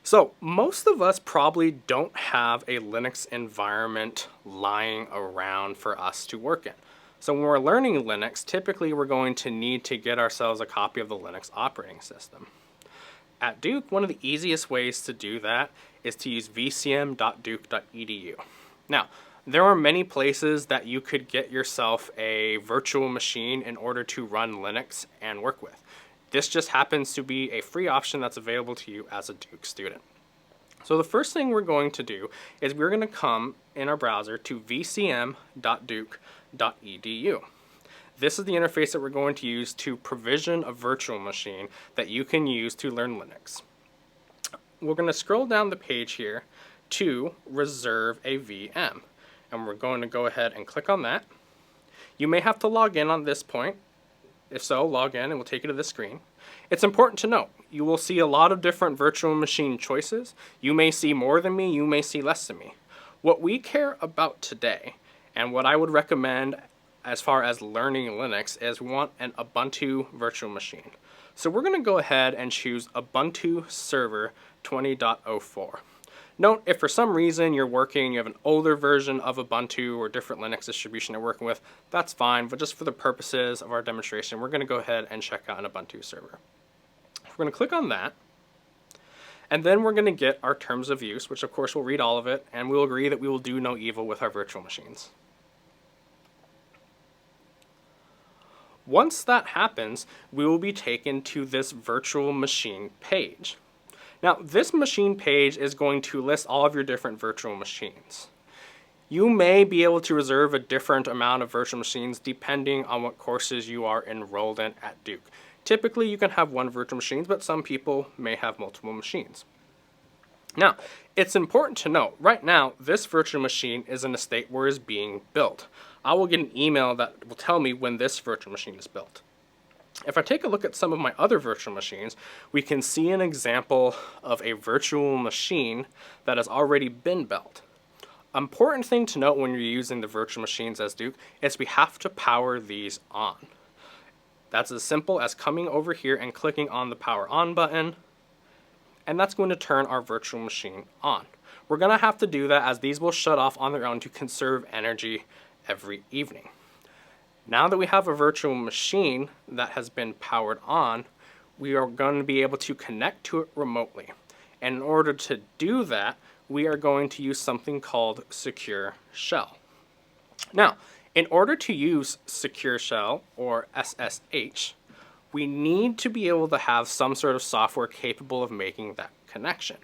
So most of us probably don't have a Linux environment lying around for us to work in. So when we're learning Linux, typically we're going to need to get ourselves a copy of the Linux operating system. At Duke, one of the easiest ways to do that is to use vcm.duke.edu. Now, there are many places that you could get yourself a virtual machine in order to run Linux and work with. This just happens to be a free option that's available to you as a Duke student. So the first thing we're going to do is we're going to come in our browser to vcm.duke.edu. This is the interface that we're going to use to provision a virtual machine that you can use to learn Linux. We're going to scroll down the page here to reserve a VM, and we're going to go ahead and click on that. You may have to log in on this point. If so, log in and we'll take you to this screen. It's important to note, you will see a lot of different virtual machine choices. You may see more than me, you may see less than me. What we care about today, and what I would recommend as far as learning Linux, is we want an Ubuntu virtual machine. So we're going to go ahead and choose Ubuntu Server 20.04. Note, if for some reason you're working, you have an older version of Ubuntu or different Linux distribution you're working with, that's fine, but just for the purposes of our demonstration, we're going to go ahead and check out an Ubuntu server. We're going to click on that, and then we're going to get our terms of use, which of course we'll read all of it, and we'll agree that we will do no evil with our virtual machines. Once that happens, we will be taken to this virtual machine page. Now, this machine page is going to list all of your different virtual machines. You may be able to reserve a different amount of virtual machines depending on what courses you are enrolled in at Duke. Typically, you can have one virtual machine, but some people may have multiple machines. Now, it's important to note, right now, this virtual machine is in a state where it's being built. I will get an email that will tell me when this virtual machine is built. If I take a look at some of my other virtual machines, we can see an example of a virtual machine that has already been built. Important thing to note when you're using the virtual machines as Duke is we have to power these on. That's as simple as coming over here and clicking on the power on button, and that's going to turn our virtual machine on. We're going to have to do that as these will shut off on their own to conserve energy every evening. Now that we have a virtual machine that has been powered on, we are going to be able to connect to it remotely. And in order to do that, we are going to use something called Secure Shell. Now, in order to use Secure Shell, or SSH, we need to be able to have some sort of software capable of making that connection.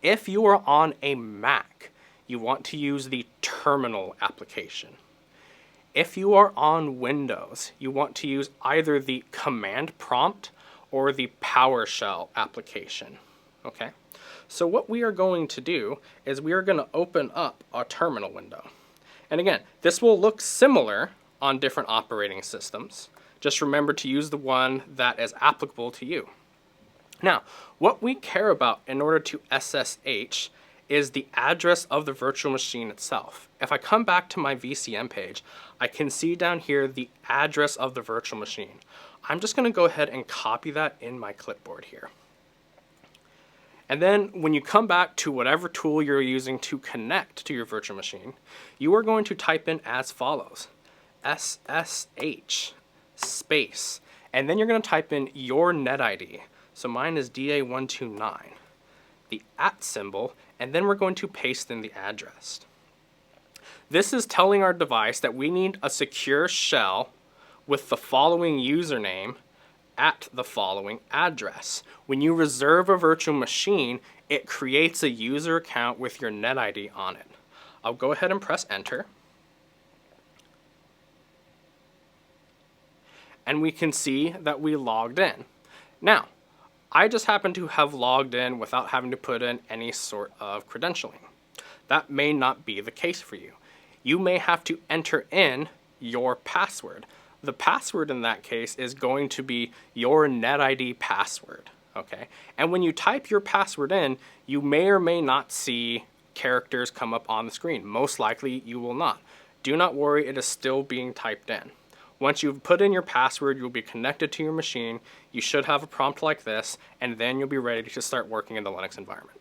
If you are on a Mac, you want to use the Terminal application. If you are on Windows, you want to use either the command prompt or the PowerShell application. Okay? So what we are going to do is we are going to open up our terminal window. And again, this will look similar on different operating systems. Just remember to use the one that is applicable to you. Now, what we care about in order to SSH is the address of the virtual machine itself. If I come back to my VCM page, I can see down here the address of the virtual machine. I'm just going to go ahead and copy that in my clipboard here. And then when you come back to whatever tool you're using to connect to your virtual machine, you are going to type in as follows: SSH space, and then you're going to type in your NetID. So mine is DA129, the @ symbol, and then we're going to paste in the address. This is telling our device that we need a secure shell with the following username at the following address. When you reserve a virtual machine, it creates a user account with your NetID on it. I'll go ahead and press enter. And we can see that we logged in. Now, I just happen to have logged in without having to put in any sort of credentialing. That may not be the case for you. You may have to enter in your password. The password in that case is going to be your NetID password, okay? And when you type your password in, you may or may not see characters come up on the screen. Most likely you will not. Do not worry, it is still being typed in. Once you've put in your password, you'll be connected to your machine. You should have a prompt like this, and then you'll be ready to start working in the Linux environment.